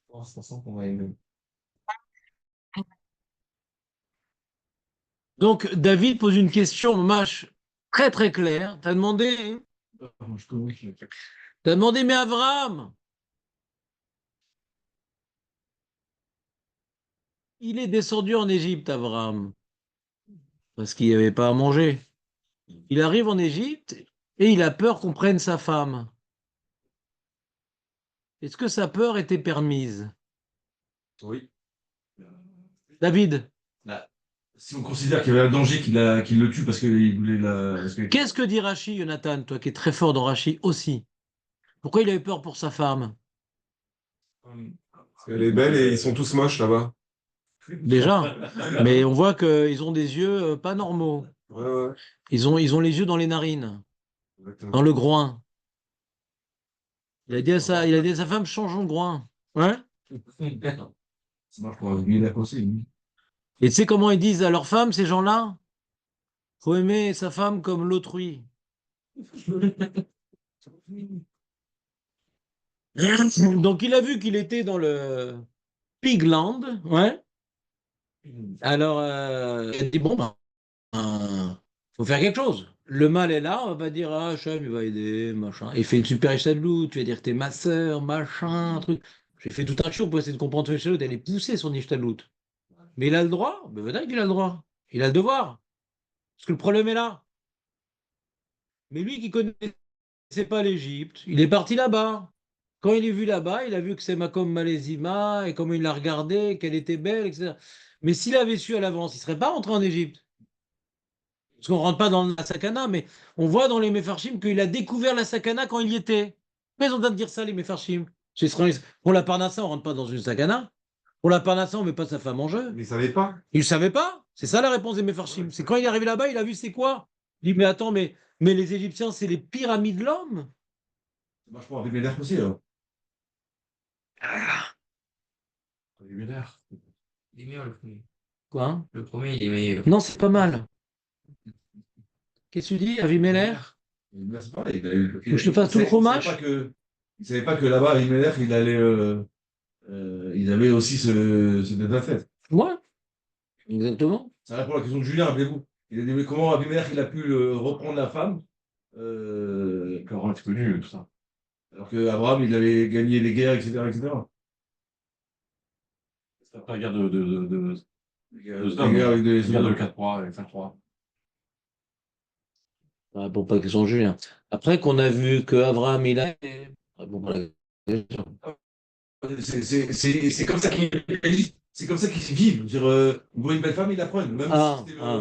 Oh, ça sent qu'on va aimer. Donc, David pose une question, Mâche, très très claire. Je connais. T'as demandé, mais Abraham, il est descendu en Égypte, Abraham, parce qu'il n'y avait pas à manger. Il arrive en Égypte et il a peur qu'on prenne sa femme. Est-ce que sa peur était permise? Oui. David, Là, si on considère qu'il y avait un danger qu'il le tue parce qu'il voulait la. qu'est-ce que dit Rachi, Jonathan, toi qui es très fort dans Rachi aussi? Pourquoi il a eu peur pour sa femme? Parce qu'elle est belle et ils sont tous moches là-bas. Déjà, mais on voit qu'ils ont des yeux pas normaux. Ouais, ouais, Ils ont les yeux dans les narines, dans exactement. le groin. Il a dit à sa femme, changeons de groin. Ouais. Ça marche pour un militaire aussi. Lui. Et tu sais comment ils disent à leurs femmes, ces gens-là? Faut aimer sa femme comme l'autrui. Donc il a vu qu'il était dans le Pigland, ouais. Alors il a dit bon ben, faut faire quelque chose. Le mal est là, on va pas dire ah Hachem il va aider, machin. Il fait une super ishtadout, tu vas dire que t'es ma sœur, machin, truc. J'ai fait tout un show pour essayer de comprendre son ishtadout, elle est poussée son ishtadout. Mais il a le droit, ben peut-être qu'il a le droit. Il a le devoir. Parce que le problème est là. Mais lui qui connaissait pas l'Égypte, il est parti là-bas. Quand il est vu là-bas, il a vu que c'est Makom Malezima et comment il l'a regardée, qu'elle était belle, etc. Mais s'il avait su à l'avance, il ne serait pas rentré en Égypte. Parce qu'on ne rentre pas dans la sakana, mais on voit dans les Mefarshim qu'il a découvert la sakana quand il y était. Mais ils ont le de dire ça, les Mefarshim. Pour la Parnassa, on ne rentre pas dans une sakana. Pour la Parnassa, on ne met pas sa femme en jeu. Mais ils savaient pas. Il ne savait pas. C'est ça la réponse des Mefarshim. C'est quand il est arrivé là-bas, il a vu c'est quoi. Il dit, mais attends, mais les Égyptiens, c'est les pyramides de l'homme. Ça marche pour un militaire aussi. Alors. Un militaire. Il est meilleur le premier. Quoi, hein? Le premier, il est meilleur. Non, c'est pas mal. Qu'est-ce que tu dis, Avimeler? Mais c'est pareil. Faut que je te fasse tout le fromage? Il savait pas que là-bas, à Himmler, il allait. Ils avaient aussi ce débat fait. Ouais, exactement. Ça répond à la question de Julien, rappelez-vous. Il a dit mais comment Abimelech il a pu reprendre la femme Laurent est connu, tout ça. Alors que Abraham, il avait gagné les guerres, etc. etc. C'est après la guerre de Sodome, guerres avec des la guerre de 4-3 et 5-3. Ah, pour pas qu'ils sont Julien. Après qu'on a vu que Abraham, il a. Ah, bon, voilà. C'est comme ça qu'ils c'est comme ça qu'ils vivent. Je veux dire, vous voyez une belle femme, ils la prennent. Même si Ah, c'était ah.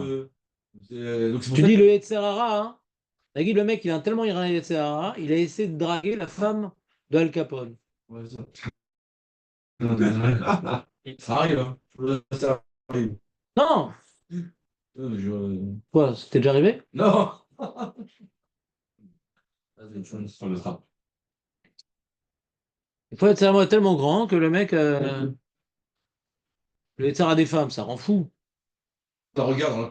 donc c'est pour Tu ça dis que. le Yetzerara, hein? T'as dit le mec, il a tellement il a Yetzerara, il a essayé de draguer la femme de Al Capone. Ouais, ça. Ça arrive, hein. Ça arrive. Non! Je- Quoi, c'était déjà arrivé? Non! Sur le trap. Il faut être tellement grand que le mec, le Yetzerara des femmes, ça rend fou. Ça regarde, hein.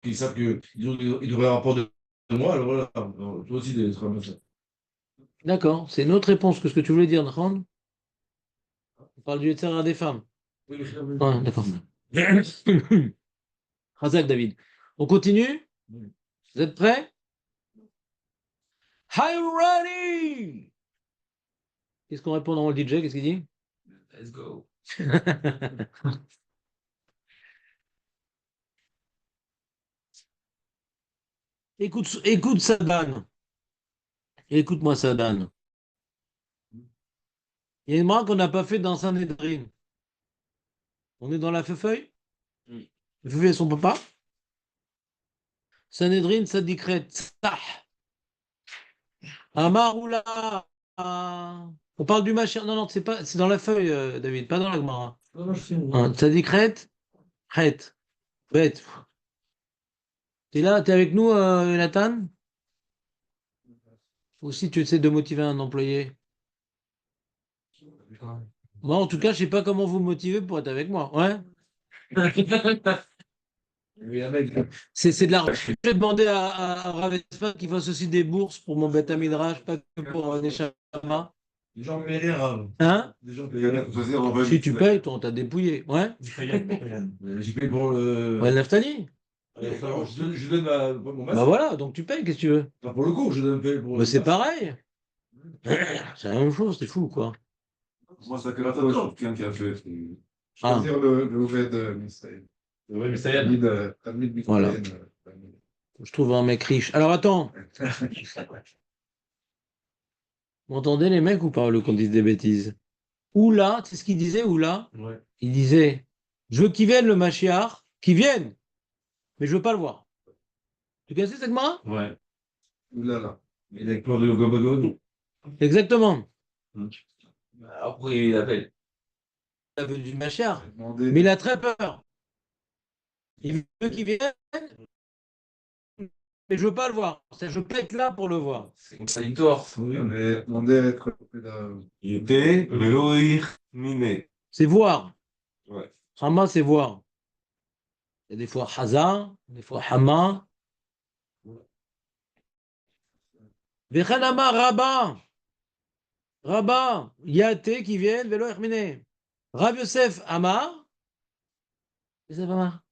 Ils savent qu'ils devraient avoir peur de moi, alors voilà. Alors, toi aussi, des trucs comme ça. D'accord, c'est une autre réponse que ce que tu voulais dire, Nahon. On parle du Yetzerara des femmes. Oui, Ouais, d'accord. Razak, David. On continue? Vous êtes prêts? Are you ready? Qu'est-ce qu'on répond dans le DJ? Qu'est-ce qu'il dit? Let's go. Écoute Sadan. Écoute-moi Sadan. Il y a une marque qu'on n'a pas fait dans Saint-Nédrine. On est dans la feuille? Le feuille et son papa? Saint-Nédrine, ça décrète. Amaroula. On parle du machin. Non, non, c'est pas, c'est dans la feuille, David, pas dans la Gemara. Non, non, je sais. Hein, ça décrète. Prête. Bête. T'es là, t'es avec nous, Nathan? Aussi, tu essaies de motiver un employé. Moi, en tout cas, je sais pas comment vous motiver pour être avec moi. Ouais. Oui, un mec. C'est de l'argent. J'ai demandé à Ravespa qu'il fasse aussi des bourses pour mon bêta midrash, pas que pour Neshama. Les gens paient rien, Rav. Hein? Les gens paient rien. Si tu payes, on t'a dépouillé. Ouais. J'ai payé pour le. Ouais, Naftali. Alors, je donne mon masque. Bah voilà, donc tu payes, qu'est-ce que tu veux? Pas pour le cours, je donne pour Bah le c'est masque. pareil. C'est la même chose, c'est fou, quoi. Moi, ça fait longtemps que je trouve quelqu'un qui a fait. Ah. Choisir le Ouved Mister. Oui, mais ça y est. Talmid Voilà. Je trouve un mec riche. Alors attends, vous entendez les mecs ou pas, le qu'on dise des bêtises? Oula, c'est ce qu'il disait, Oula? Ouais. Il disait, je veux qu'il vienne le Machiar, qu'il vienne, mais je veux pas le voir. Tu connais cette Gemara? Ouais. Oulala. Il a peur de Gobagon. Exactement. Après, il appelle. Il veut du Machiar, Demandez. mais il a très peur. Il veut qu'il vienne, mais je veux pas le voir. C'est-à-dire, je peux être là pour le voir. C'est contradictoire. Mais demandez à être coupé d'un. Il était Veloïr Miné. C'est voir. Ouais. Hama, c'est voir. Il y a des fois Haza, des fois Hama. Vechanama, Rabat. Rabat, Yate qui viennent, Vélo Herminé. Rav Yosef Amar. Yosef Amar.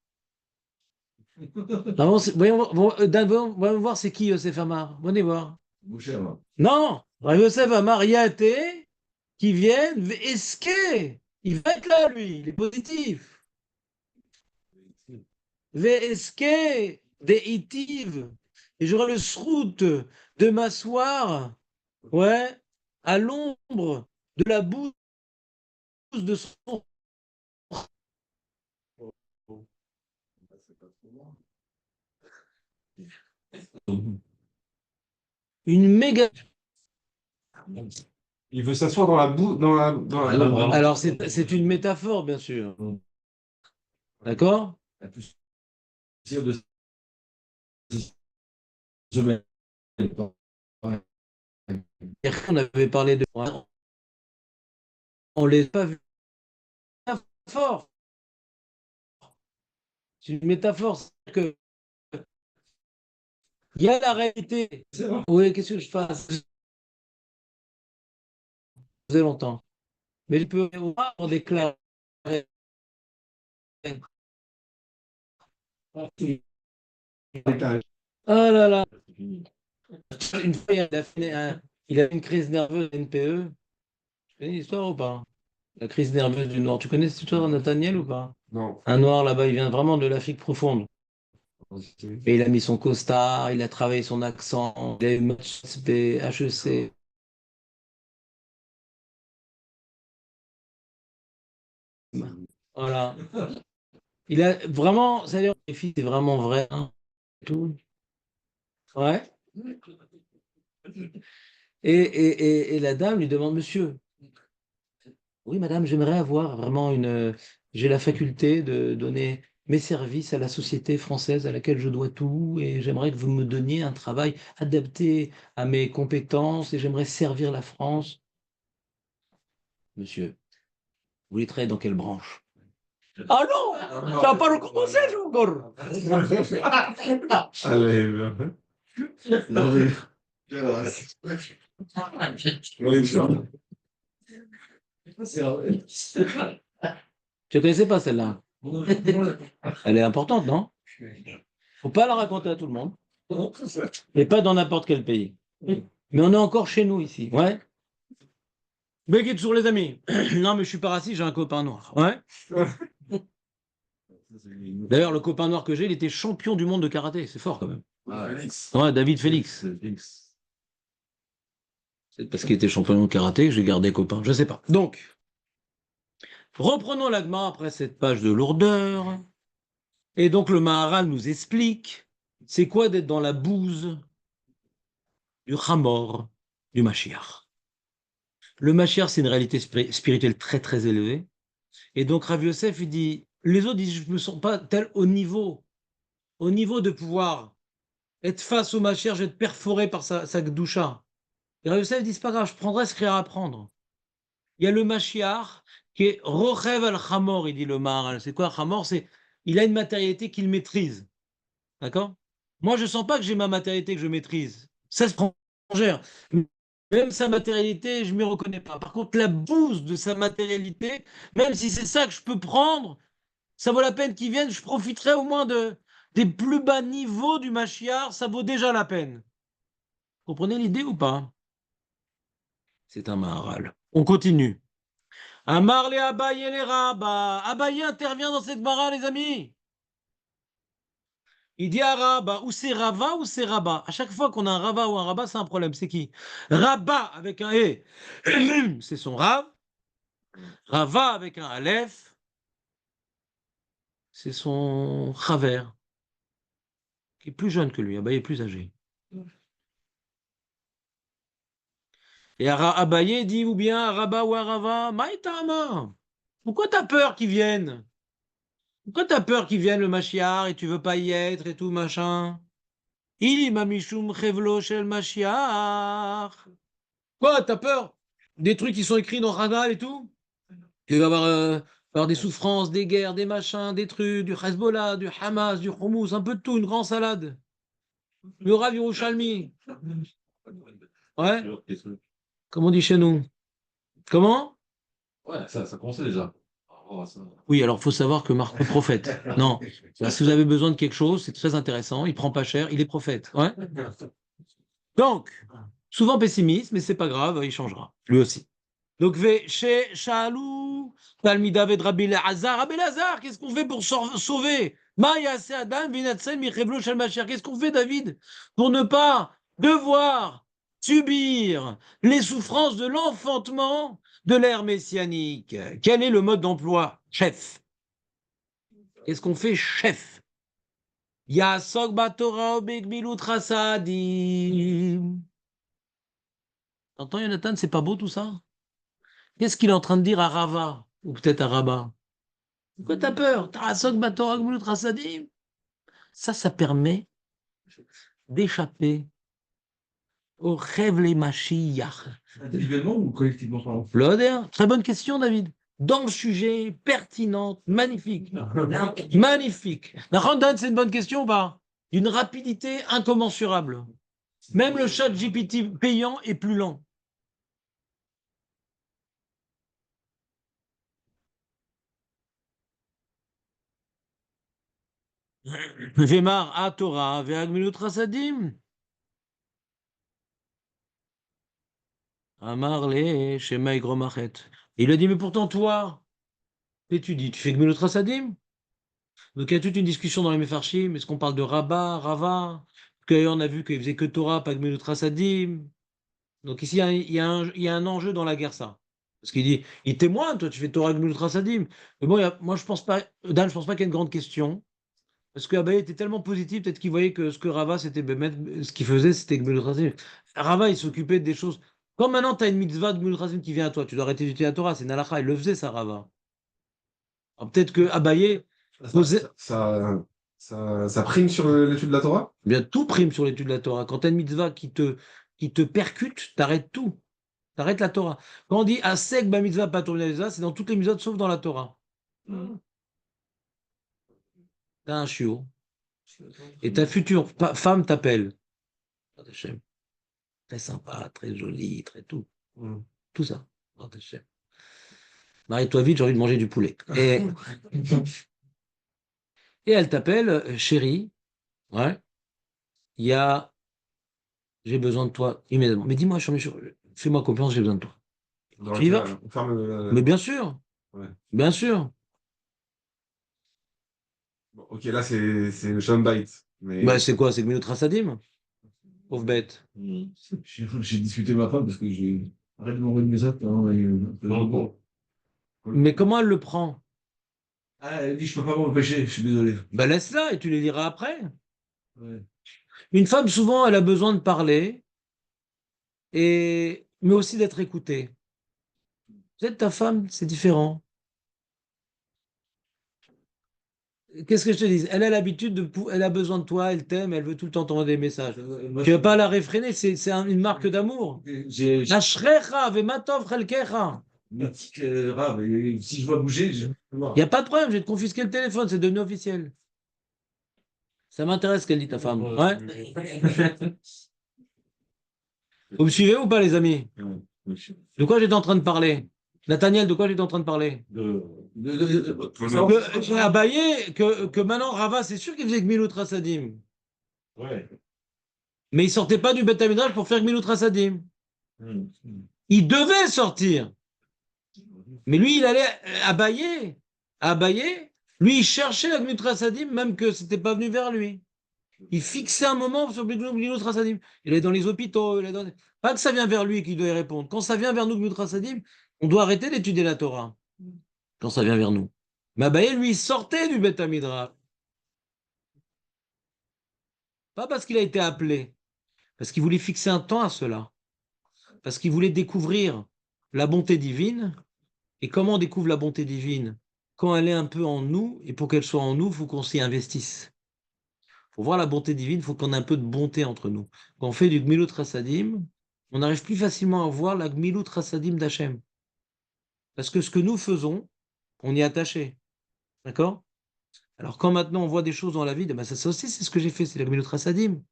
Voyons voir c'est qui Yosef Amar. Venez voir. Boucher, moi. Non, Rav Yosef Amar Yate qui viennent, est-ce que il va être là, lui, il est positif. VSK des Itiv. Et j'aurai le sroute de m'asseoir, ouais, à l'ombre de la bouse de son. Une méga. Il veut s'asseoir dans la boue, Alors, c'est une métaphore, bien sûr. D'accord? La plus sûre de semaine. On avait parlé de. On ne l'a pas vu. Métaphore. C'est une métaphore. C'est que. Il y a la réalité. C'est vrai. Oui, qu'est-ce que je fasse? Ça faisait longtemps. Mais je peux voir déclarer. Ah là là. Une fois, il a fait une crise nerveuse NPE. Tu connais l'histoire ou pas? La crise nerveuse du Nord. Tu connais cette histoire, Nathaniel, ou pas? Non. Un Noir là-bas, il vient vraiment de l'Afrique profonde. Et il a mis son costard, il a travaillé son accent, il a eu match HEC. Voilà. Il a vraiment, c'est-à-dire, les filles, c'est vraiment vrai. Hein, et tout. Ouais. Et la dame lui demande, monsieur, oui, madame, j'aimerais avoir vraiment une. J'ai la faculté de donner mes services à la société française à laquelle je dois tout, et j'aimerais que vous me donniez un travail adapté à mes compétences, et j'aimerais servir la France. Monsieur, vous voulez travailler dans quelle branche? Ah non, ça va pas le commencer, encore. Allez, bien. Non, mais. C'est vrai. Tu connaissais pas celle-là? Elle est importante, non? Faut pas la raconter à tout le monde. Et pas dans n'importe quel pays. Mais on est encore chez nous ici. Ouais. Mais toujours les amis. Non, mais je suis pas raciste, j'ai un copain noir. Ouais. D'ailleurs, le copain noir que j'ai, il était champion du monde de karaté. C'est fort quand même. Ouais, David Félix. C'est parce qu'il était champion du monde de karaté que j'ai gardé copain. Je sais pas. Donc, reprenons l'Agma après cette page de lourdeur. Et donc, le Maharal nous explique c'est quoi d'être dans la bouse du Hamor, du Mashiach. Le Mashiach, c'est une réalité spirituelle très très élevée. Et donc Rav Yosef, il dit, les autres disent, je ne me sens pas tel au niveau de pouvoir être face au Mashiach, je vais être perforé par sa Gdusha. Et Rav Yosef dit, c'est pas grave, je prendrai ce qu'il y a à apprendre. Il y a le Mashiach qui est Rochev al-Hamor, il dit le Maharal. C'est quoi Hamor? C'est, il a une matérialité qu'il maîtrise. D'accord? Moi, je ne sens pas que j'ai ma matérialité que je maîtrise. Ça se prend. Même sa matérialité, je ne m'y reconnais pas. Par contre, la bouse de sa matérialité, même si c'est ça que je peux prendre, ça vaut la peine qu'il vienne. Je profiterai au moins des plus bas niveaux du Machiar. Ça vaut déjà la peine. Comprenez l'idée ou pas? C'est un Maharal. On continue. Amar les Abaye et les Rabba. Abaye intervient dans cette Mara, les amis. Il dit à Rabba, ou c'est Rava ou c'est Rabba. À chaque fois qu'on a un Rava ou un Rabba, c'est un problème. C'est qui? Rabba avec un E, c'est son Rav. Rava avec un Aleph, c'est son Chaver, qui est plus jeune que lui. Abaye est plus âgé. Et Abaye dit ou bien à Rabba ou à Rava, Maïtama, pourquoi t'as peur qu'ils viennent? Pourquoi t'as peur qu'ils viennent le Mashiach et tu veux pas y être et tout machin? Il mamishum chevlo shel Mashiach. Quoi, t'as peur? Des trucs qui sont écrits dans Radal et tout? Il va y avoir des souffrances, des guerres, des machins, des trucs, du Hezbollah, du Hamas, du Houmous, un peu de tout, une grande salade. Le Rav Yerushalmi. Ouais, comme on dit chez nous. Comment? Ouais, ça commençait déjà. Oh, ça. Oui, alors il faut savoir que Marc est prophète. Non, si vous avez besoin de quelque chose, c'est très intéressant, il prend pas cher, il est prophète. Ouais. Donc, souvent pessimiste, mais c'est pas grave, il changera, lui aussi. Donc, chez Shalou, Talmida Ved Rabbi Elazar. Rabbi Elazar, qu'est-ce qu'on fait pour sauver? Qu'est-ce qu'on fait, David, pour ne pas devoir subir les souffrances de l'enfantement de l'ère messianique? Quel est le mode d'emploi? Chef. Qu'est-ce qu'on fait, chef? Yasok Batora Obek Milut Rasadim. T'entends, Jonathan, c'est pas beau tout ça? Qu'est-ce qu'il est en train de dire à Rava? Ou peut-être à Rabat? Pourquoi t'as peur? Tarasok Batora Gmulut Rasadim. Ça permet d'échapper au rêve les Mashiach. Individuellement ou collectivement parlant? L'odeur. Très bonne question, David. Dans le sujet, pertinente, magnifique. Magnifique. La Randane, c'est une bonne question ou pas? D'une rapidité incommensurable. Même le chat GPT payant est plus lent. Vemar à Torah, ve'agmilut rasadim. Amar le shema igromachet. Il a dit, mais pourtant toi, t'étudies, tu fais gmilut rasadim. Donc il y a toute une discussion dans les Mefarshim. Est-ce qu'on parle de Rabbah, Rava? On a vu qu'il faisait que Torah, pas gmilut rasadim. Donc ici, il y a un enjeu dans la guerre, ça. Parce qu'il dit, il témoigne, toi, tu fais Torah gmilut rasadim. Mais bon, moi, je pense pas, Dan, je pense pas qu'il y ait une grande question. Parce que Abaye était tellement positif, peut-être qu'il voyait que ce que Rava, c'était ce qu'il faisait, c'était Gmilut Razim. Rava, il s'occupait des choses. Quand maintenant tu as une mitzvah de Gmilut Razim qui vient à toi, tu dois arrêter d'étudier la Torah, c'est Nalacha, il le faisait, ça, Rava. Alors peut-être que Abaye faisait. Ça prime sur l'étude de la Torah? Bien, tout prime sur l'étude de la Torah. Quand tu as une mitzvah qui te percute, t'arrêtes tout. T'arrêtes la Torah. Quand on dit Asek ba mitzvah patomneza, c'est dans toutes les mitzvahs sauf dans la Torah. T'as un chiot. Et ta future femme t'appelle. Très sympa, très joli, très tout. Tout ça. Marie-toi vite, j'ai envie de manger du poulet. Et elle t'appelle, chérie, ouais, il y a, j'ai besoin de toi immédiatement. Mais dis-moi, fais-moi confiance, j'ai besoin de toi. Tu y vas? On ferme Mais bien sûr, Ouais. bien sûr. Bon, ok, là, c'est le Shalom Bait. Mais... Bah, c'est quoi? C'est Gmilut Rasadim? Pauvre bête. J'ai discuté avec ma femme parce que j'ai arrêté de m'envoyer de messages. Bon. Mais comment elle le prend? Ah, elle dit, je peux pas m'empêcher, je suis désolé. Bah, laisse-la et tu les liras après. Ouais. Une femme, souvent, elle a besoin de parler, mais aussi d'être écoutée. Peut-être ta femme, c'est différent. Qu'est-ce que je te dis? Elle a l'habitude elle a besoin de toi, elle t'aime, elle veut tout le temps t'envoyer des messages. Moi, Tu ne vas pas la réfréner, c'est une marque d'amour. j'ai Ashrecha vematov chelkecha. mythique rave. Et si je dois bouger, je... Il n'y a pas de problème, je vais te confisquer le téléphone, c'est devenu officiel. Ça m'intéresse ce qu'elle dit, ta femme. Ouais. Vous me suivez ou pas, les amis? Oui. De quoi j'étais en train de parler? Nathaniel, de quoi j'étais en train de parler? Que Abaye, que maintenant Rava, c'est sûr qu'il faisait Gmilut Rasadim. Ouais. Mais il sortait pas du Beth Midrash pour faire Gmilut Rasadim. Il devait sortir. Mais lui, il allait Abaye, lui, il cherchait la Gmilut Rasadim, même que c'était pas venu vers lui. Il fixait un moment sur Gmilut Rasadim. Il est dans les hôpitaux, pas que ça vient vers lui qu'il doit y répondre. Quand ça vient vers nous, Gmilut Rasadim, on doit arrêter d'étudier la Torah. Quand ça vient vers nous. Mais Abaye, lui, il sortait du Beth Midrash. Pas parce qu'il a été appelé, parce qu'il voulait fixer un temps à cela. Parce qu'il voulait découvrir la bonté divine. Et comment on découvre la bonté divine? Quand elle est un peu en nous, et pour qu'elle soit en nous, il faut qu'on s'y investisse. Pour voir la bonté divine, il faut qu'on ait un peu de bonté entre nous. Quand on fait du Gmilut Rasadim, on arrive plus facilement à voir la Gmilut Rasadim d'Hachem. Parce que ce que nous faisons, on y est attaché. D'accord? Alors quand maintenant on voit des choses dans la vie, ben ça aussi c'est ce que j'ai fait, c'est la Gmilut Rasadim.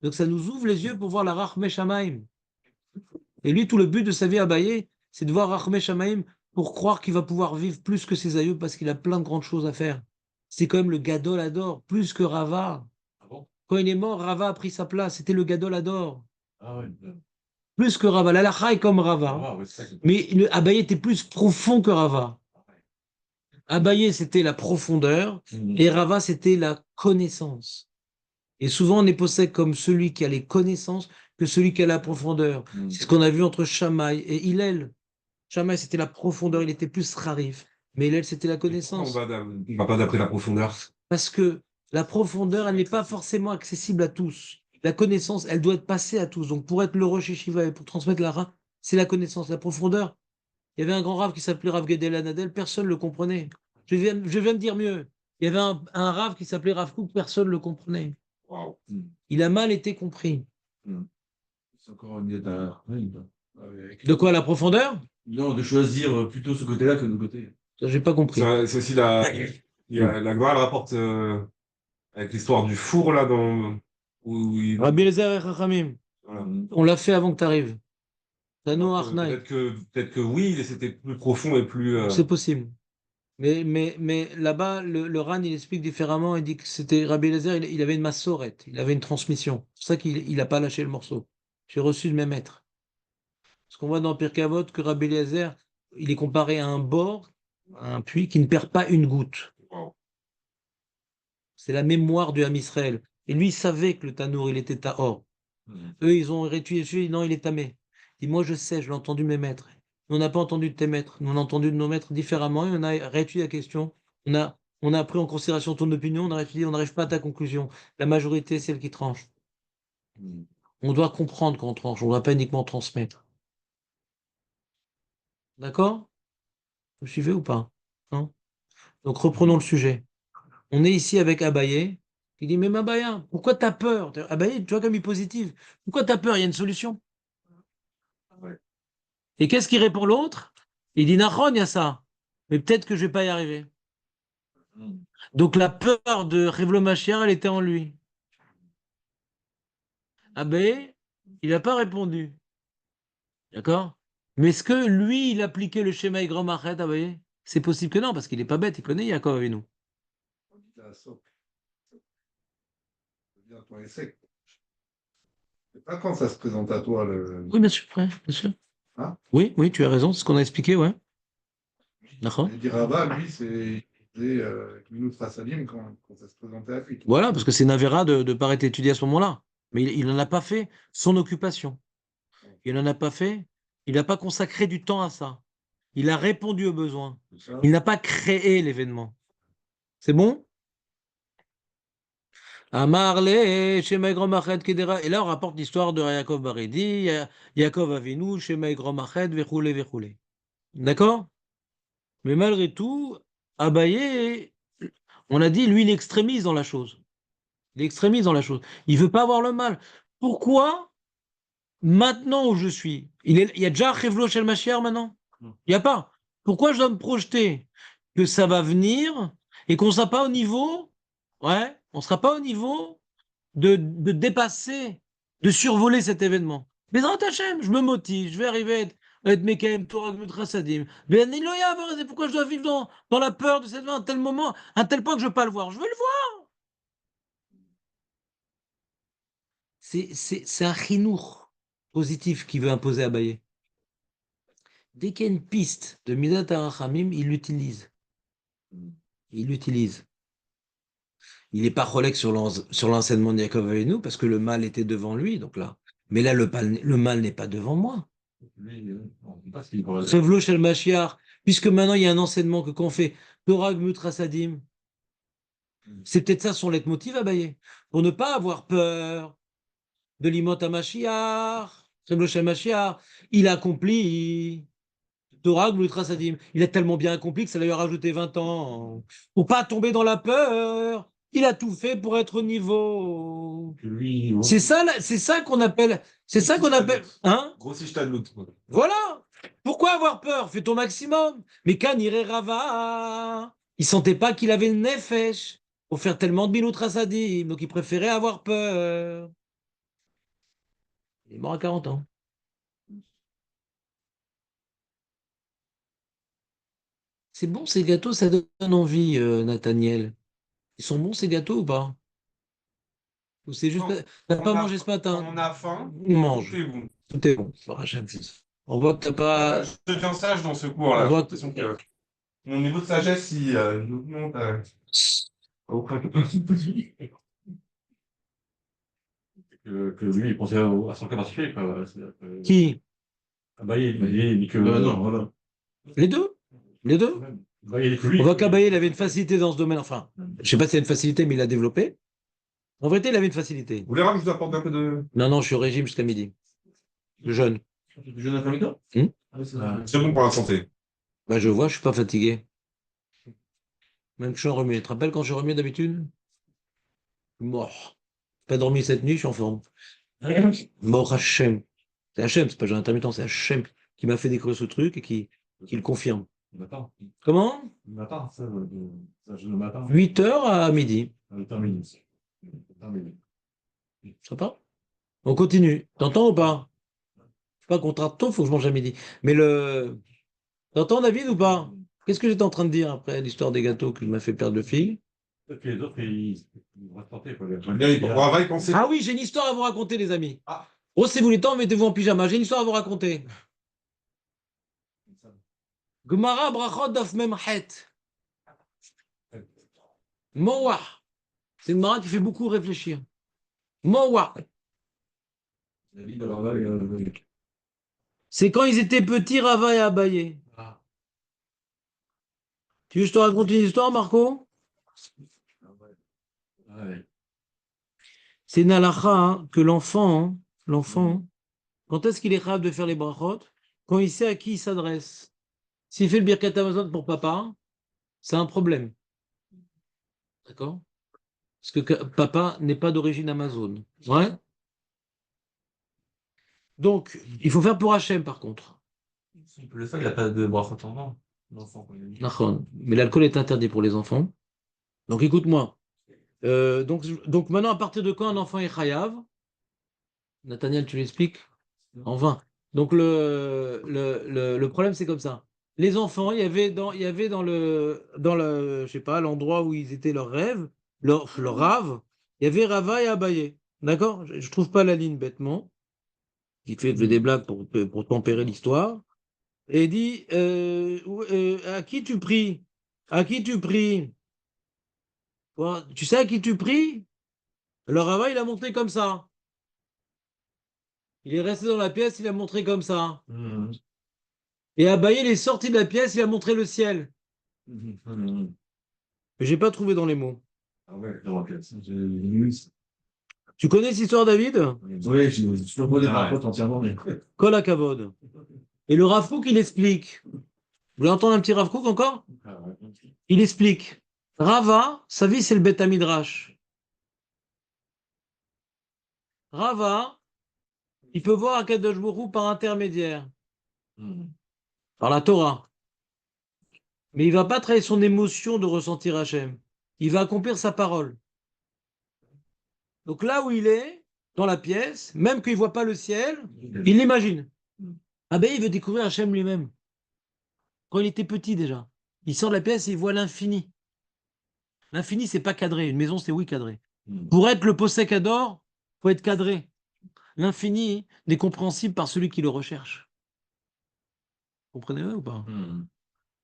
Donc ça nous ouvre les yeux pour voir la Rachmei Shamaim. Et lui, tout le but de sa vie à Abaye, c'est de voir Rachmei Shamaim pour croire qu'il va pouvoir vivre plus que ses aïeux parce qu'il a plein de grandes choses à faire. C'est quand même le Gadol Hador, plus que Rava. Ah bon? Quand il est mort, Rava a pris sa place. C'était le Gadol Hador. Ah ouais. Plus que Rava. L'Alacha est comme Rava. Ah, ouais, c'est ça. Mais Abaye était plus profond que Rava. Abaye, c'était la profondeur. Et Rava, c'était la connaissance. Et souvent, on est posé comme celui qui a les connaissances que celui qui a la profondeur. C'est ce qu'on a vu entre Shammai et Hillel. Shammai, c'était la profondeur, il était plus rarif. Mais Hillel, c'était la connaissance. On va pas d'après la profondeur. Parce que la profondeur, elle n'est pas forcément accessible à tous. La connaissance, elle doit être passée à tous. Donc, pour être le Rosh Yeshiva et pour transmettre la Ra, c'est la connaissance, la profondeur. Il y avait un grand Rav qui s'appelait Rav Gedel Anadel, personne ne le comprenait. Je viens de dire mieux. Il y avait un Rav qui s'appelait Rav Kook, personne ne le comprenait. Wow. Il a mal été compris. C'est encore une oui. De quoi, la profondeur? Non, de choisir plutôt ce côté-là que de l'autre côté. Ça, j'ai pas compris. C'est aussi la Gemara, elle rapporte avec l'histoire du four là où il, Rabbi Eliezer et Chachamim, voilà. on l'a fait avant que tu arrives. Tano Alors Arnaï, peut-être que oui, c'était plus profond et plus. c'est possible. Mais là-bas, le Ran, il explique différemment. Il dit que c'était Rabbi Eliezer, il avait une massorette, il avait une transmission. C'est pour ça qu'il n'a pas lâché le morceau. J'ai reçu de mes maîtres. Parce qu'on voit dans Pirkei Avot que Rabbi Eliezer, il est comparé à un bord, à un puits qui ne perd pas une goutte. C'est la mémoire du Ham Israël. Et lui, il savait que le Tanour, il était à or. Eux, ils ont rétué dessus, non, il est tamé. Il dit, moi, je sais, je l'ai entendu de mes maîtres. Nous, on n'a pas entendu de tes maîtres. Nous, on a entendu de nos maîtres différemment et on a réétudié la question. On a pris en considération ton opinion, on a réétudié, on n'arrive pas à ta conclusion. La majorité, c'est celle qui tranche. On doit comprendre quand on tranche, on ne doit pas uniquement transmettre. D'accord? Vous suivez ou pas? Hein? Donc, reprenons le sujet. On est ici avec Abaye. Il dit, mais Abaya, pourquoi tu as peur? Abaye, tu vois comme il est positif. Pourquoi tu as peur? Il y a une solution. Et qu'est-ce qui répond l'autre? Il dit, Nahon, il y a ça. Mais peut-être que je ne vais pas y arriver. Donc la peur de Revlo Mashiach, elle était en lui. Abaye, il n'a pas répondu. D'accord? Mais est-ce que lui, il appliquait le schéma Igrom Achet, Abaye? C'est possible que non, parce qu'il n'est pas bête, il connaît Yaakov Avinu. C'est pas quand ça se présente à toi le. Oui, bien sûr, frère, bien sûr. Hein? Oui, oui, tu as raison, c'est ce qu'on a expliqué, ouais. D'accord. Et Dirava, lui, c'est Minut Rasalim quand ça se présentait à lui. Voilà, parce que c'est Navera de ne pas arrêter d'étudier à ce moment-là. Mais il n'en a pas fait son occupation. Il n'en a pas fait, il n'a pas consacré du temps à ça. Il a répondu aux besoins. Il n'a pas créé l'événement. C'est bon? Amarle, Shemai Gromachet Kedera. Et là, on rapporte l'histoire de Yaakov Baridi, Yaakov Avinu, Shemai Gromachet, Vechoule, Vechoule. D'accord? Mais malgré tout, Abaye, on a dit, lui, il extrémise dans la chose. Il extrémise dans la chose. Il veut pas avoir le mal. Pourquoi, maintenant où je suis, il y a déjà Chevlo Shel Mashiach maintenant? Il n'y a pas. Pourquoi je dois me projeter que ça va venir et qu'on ne sera pas au niveau, on ne sera pas au niveau de dépasser, de survoler cet événement. Bezrat Hashem, je me motive, je vais arriver à être Mekayem Torah Gmut Chassadim. Mais c'est pourquoi je dois vivre dans la peur de cette vie à un tel moment, à un tel point que je ne veux pas le voir. Je veux le voir. C'est un chinour positif qui veut imposer à Abaye. Dès qu'il y a une piste de Midat HaRachamim, il l'utilise. Il l'utilise. Il n'est pas Cholek sur l'enseignement de Yaakov Avinu parce que le mal était devant lui, donc là. Mais là, le mal n'est pas devant moi. Chevlo Shel Mashiach, puisque maintenant il y a un enseignement que qu'on fait Torah Gmut Rasadim. C'est peut-être ça son leitmotiv à Baye. Pour ne pas avoir peur de l'imot à Mashiach. Chevlo Shel Mashiach, il accomplit Torah Gmut Rasadim. Il a tellement bien accompli que ça lui a rajouté 20 ans. Pour pas tomber dans la peur. Il a tout fait pour être au niveau. C'est ça qu'on appelle. C'est ça qu'on appelle. Hein? Grossiche Tadlout. Voilà. Pourquoi avoir peur? Fais ton maximum. Mais Kanire Rava, il sentait pas qu'il avait le nefesh pour faire tellement de bilout rasadim, donc il préférait avoir peur. Il est mort à 40 ans. C'est bon ces gâteaux, ça donne envie, Nathaniel. Ils sont bons ces gâteaux ou pas? Ou c'est juste. T'as pas mangé ce matin? On a faim. Mange. Tout est bon. Tout est bon. On voit que t'as pas. Je deviens sage dans ce cours-là. On voit J'ai l'impression que mon niveau de sagesse, il augmente. Que lui, il pensait à son cas particulier, quoi. C'est-à-dire que- Qui? Abaye, il dit que. non, voilà. Les deux? Les deux? Abaye, il dit que lui. On voit qu'Abaye, il avait une facilité dans ce domaine. Enfin, je sais pas s'il a une facilité, mais il l'a développé. En vérité, il avait une facilité. Vous voulez que je vous apporte un peu de. Non, non, je suis au régime jusqu'à midi. Je jeûne. Tu jeûnes après toi C'est bon pour la santé. Bah, je vois, je suis pas fatigué. Même que je suis en remis. Tu te rappelles quand je suis remis d'habitude? Mort. Pas dormi cette nuit, je suis en forme. Mort Hachem. C'est Hachem, c'est pas un intermittent, c'est Hachem qui m'a fait découvrir ce truc et qui le confirme. Le matin. Comment? Le matin, ça jeûne le matin. 8h à midi. Le termine. Termine. Sympa? On continue. T'entends ou pas? Faut pas qu'on tarde tôt, faut que je mange à midi. Mais T'entends David ou pas? Qu'est-ce que j'étais en train de dire après l'histoire des gâteaux qui m'a fait perdre le fil? Et puis les autres, ils vont se tenter, quoi. On va y penser. Ah oui, j'ai une histoire à vous raconter, les amis. Ah. Brossez-vous les dents, mettez-vous en pyjama. J'ai une histoire à vous raconter. Gemara Brachot Daf Mem Het. Moa. C'est une Gemara qui fait beaucoup réfléchir. Moa. C'est quand ils étaient petits, Rava et Abaye. Tu veux que je te raconte une histoire, Marco? Ouais. C'est une halakha, hein, que l'enfant, quand est-ce qu'il est capable de faire les brachot? Quand il sait à qui il s'adresse. S'il fait le birkat Amazon pour papa, c'est un problème. D'accord? Parce que papa n'est pas d'origine Amazon. Ouais? Donc, il faut faire pour Hachem, par contre. Le fait, il n'a pas de bras retournants, l'enfant. D'accord. Mais l'alcool est interdit pour les enfants. Donc, écoute-moi. Donc maintenant, à partir de quand un enfant est chayav? Nathaniel, tu l'expliques? En vain. Donc, le problème, c'est comme ça. Les enfants, il y avait je sais pas, l'endroit où ils étaient leurs rêves, leur rave, il y avait Rava et Abaye. D'accord? Je trouve pas la ligne bêtement, qui fait des blagues pour tempérer l'histoire. Et il dit, à qui tu pries? À qui tu pries? Tu sais à qui tu pries? Le Rava, il a montré comme ça. Il est resté dans la pièce, il a montré comme ça. Et Abaye, il est sorti de la pièce, il a montré le ciel. Mais j'ai pas trouvé dans les mots. Ah ouais, non, j'ai lu. Tu connais cette histoire, David? Oui, je ne connais pas entièrement, mais. Kol Hakavod. Et le Rav Kook, il explique. Vous voulez entendre un petit Rav Kook encore? Il explique. Rava, sa vie, c'est le Beth Midrash. Rava, il peut voir Akadosh Baruch Hu par intermédiaire, par la Torah. Mais il ne va pas trahir son émotion de ressentir Hachem. Il va accomplir sa parole. Donc là où il est, dans la pièce, même qu'il ne voit pas le ciel, il l'imagine. Abaye veut découvrir Hachem lui-même. Quand il était petit déjà, il sort de la pièce et il voit l'infini. L'infini, c'est pas cadré. Une maison, c'est oui cadré. Pour être le possèque adore, il faut être cadré. L'infini n'est compréhensible par celui qui le recherche. Vous comprenez ou pas?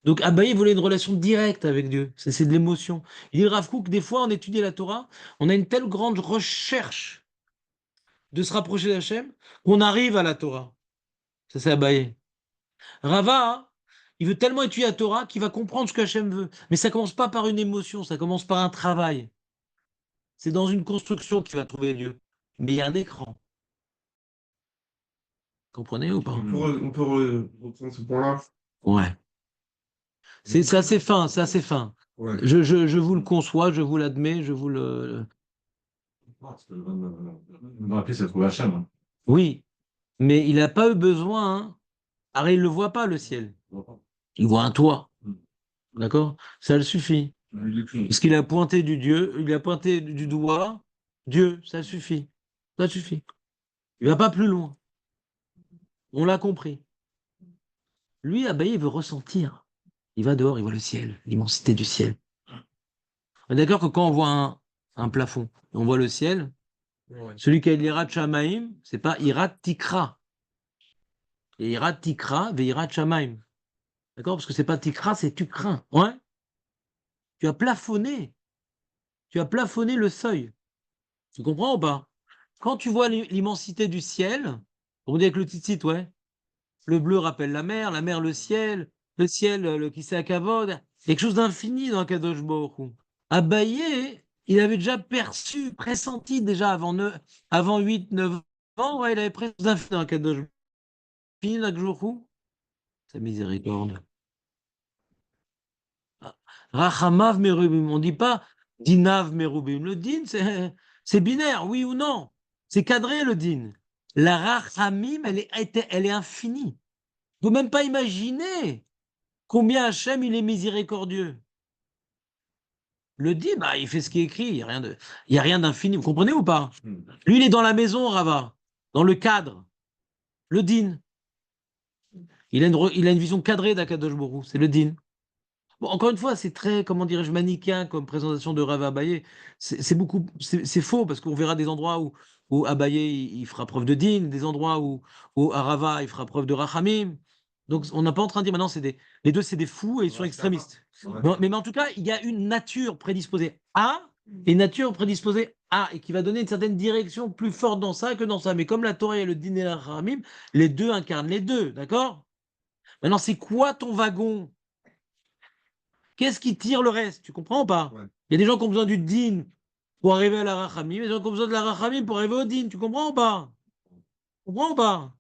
Donc Abaye voulait une relation directe avec Dieu. C'est de l'émotion. Il dit le Rav Kook, des fois, on étudie la Torah, on a une telle grande recherche de se rapprocher d'Hachem qu'on arrive à la Torah. Ça, c'est Abaye. Rava, hein, il veut tellement étudier la Torah qu'il va comprendre ce que Hachem veut. Mais ça commence pas par une émotion, ça commence par un travail. C'est dans une construction qu'il va trouver Dieu. Mais il y a un écran. Comprenez ou pas? On peut reprendre ce point-là. Ouais. C'est assez fin, c'est assez fin. Ouais. Je vous le conçois, je vous l'admets, je vous le... Dans la pièce, elle trouve Hachem. Hein. Oui, mais il n'a pas eu besoin. Hein. Alors, il ne le voit pas, le ciel. Il voit un toit. D'accord? Ça le suffit. Parce qu'il a pointé du Dieu, il a pointé du doigt Dieu, ça suffit. Ça suffit. Il ne va pas plus loin. On l'a compris. Lui, Abaye, il veut ressentir. Il va dehors, il voit le ciel, l'immensité du ciel. On est d'accord que quand on voit un plafond, on voit le ciel, celui qui a l'Irat Shamaim, c'est pas Irat Tikra. Et Irat Tikra, Veirat Shamaim. D'accord? Parce que c'est pas Tikra, c'est tu crains. Ouais? Tu as plafonné. Tu as plafonné le seuil. Tu comprends ou pas? Quand tu vois l'immensité du ciel, on dit avec le titre, ouais. Le bleu rappelle la mer le ciel le qui à Kavod. Quelque chose d'infini dans Kadosh Baruch Hu. Abaye, il avait déjà perçu, pressenti déjà avant 8, 9 ans, ouais, il avait pressenti d'infini dans Kadosh Baruch Hu. Sa miséricorde. Rachamav Merubim. On ne dit pas Dinav Merubim. Le din, c'est binaire, oui ou non. C'est cadré le din. La Rachamim, elle est infinie. Il ne faut même pas imaginer combien Hachem il est miséricordieux. Le din, bah, il fait ce qui est écrit. Il n'y a rien d'infini. Vous comprenez ou pas? Lui, il est dans la maison, Rava, dans le cadre. Le din. Il a une vision cadrée d'Akadosh Borou. C'est le din. Bon, encore une fois, c'est très, comment dirais-je, manichéen comme présentation de Rav Abaye. C'est faux parce qu'on verra des endroits où Abaye il fera preuve de din, des endroits où Arava il fera preuve de rachamim. Donc on n'a pas en train de dire maintenant les deux c'est des fous et ils sont extrémistes. Mais en tout cas, il y a une nature prédisposée à et une nature prédisposée à et qui va donner une certaine direction plus forte dans ça que dans ça. Mais comme la Torah et le din et le rachamim, les deux incarnent les deux, d'accord? Maintenant, c'est quoi ton wagon? Qu'est-ce qui tire le reste? Tu comprends ou pas? Ouais. Il y a des gens qui ont besoin du din pour arriver à la rachamim, et des gens qui ont besoin de la rachamim pour arriver au din. Tu comprends ou pas? Tu comprends ou pas?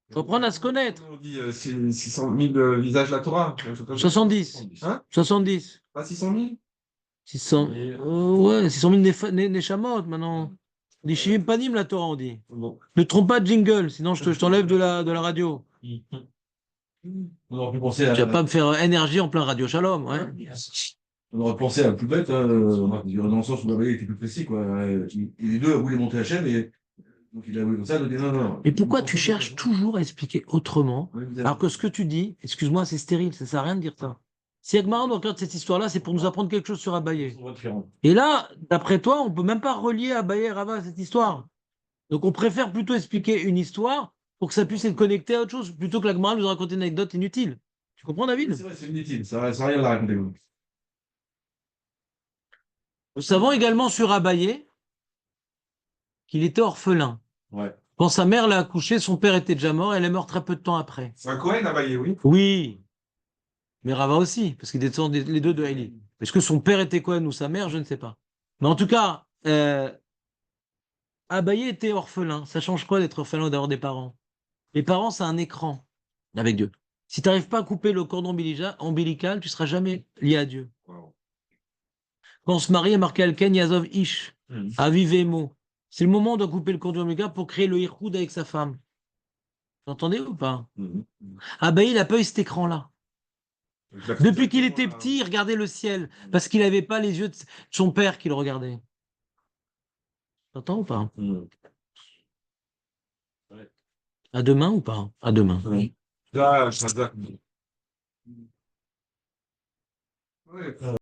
Il faut apprendre à se connaître. On dit 600 000 visages de la Torah. 70. Hein? 70. Pas 600 000? 600. Ouais, 600 000 Neshamot maintenant. On dit Shivim Panim la Torah, on dit. Bon. Ne trompe pas de jingle, sinon je t'enlève de la radio. On aurait pu penser à. Tu vas pas me faire énergie en plein radio Shalom. Ouais. On aurait pensé à la plus bête, hein, dans le sens où Abaye était plus précis, quoi. Les deux voulaient monter Hachem et donc il a voulu comme ça, il a dit non, non. Mais pourquoi tu cherches toujours à expliquer autrement, alors que ce que tu dis, excuse-moi, c'est stérile, ça sert à rien de dire ça. Si Agmara nous regarde cette histoire-là, c'est pour nous apprendre quelque chose sur Abaye. Et là, d'après toi, on peut même pas relier Abaye et Rava à cette histoire. Donc on préfère plutôt expliquer une histoire pour que ça puisse être connecté à autre chose, plutôt que l'Agmara nous raconte une anecdote inutile. Tu comprends, David? C'est vrai, c'est inutile, ça n'a rien à la raconter. Nous savons également sur Abaye qu'il était orphelin. Ouais. Quand sa mère l'a accouché, son père était déjà mort, elle est morte très peu de temps après. C'est un Cohen, Abaye, oui. Oui, mais Rava aussi, parce qu'ils descendent les deux de Haïli. Est-ce que son père était Cohen ou sa mère, je ne sais pas. Mais en tout cas, Abaye était orphelin. Ça change quoi d'être orphelin ou d'avoir des parents? Les parents, c'est un écran avec Dieu. Si tu n'arrives pas à couper le cordon ombilical, tu ne seras jamais lié à Dieu. Wow. Quand on se marie, il y a marqué Alken Yazov Ish, Avivemo. C'est le moment où on doit couper le cordon ombilical pour créer le Yichud avec sa femme. Vous entendez ou pas? Abaye, il n'a pas eu cet écran-là. Depuis qu'il était petit, il regardait le ciel, parce qu'il n'avait pas les yeux de son père qui le regardait. T'entends ou pas? Hmm. À demain ou pas? À demain. Là, Shazak. Ouais.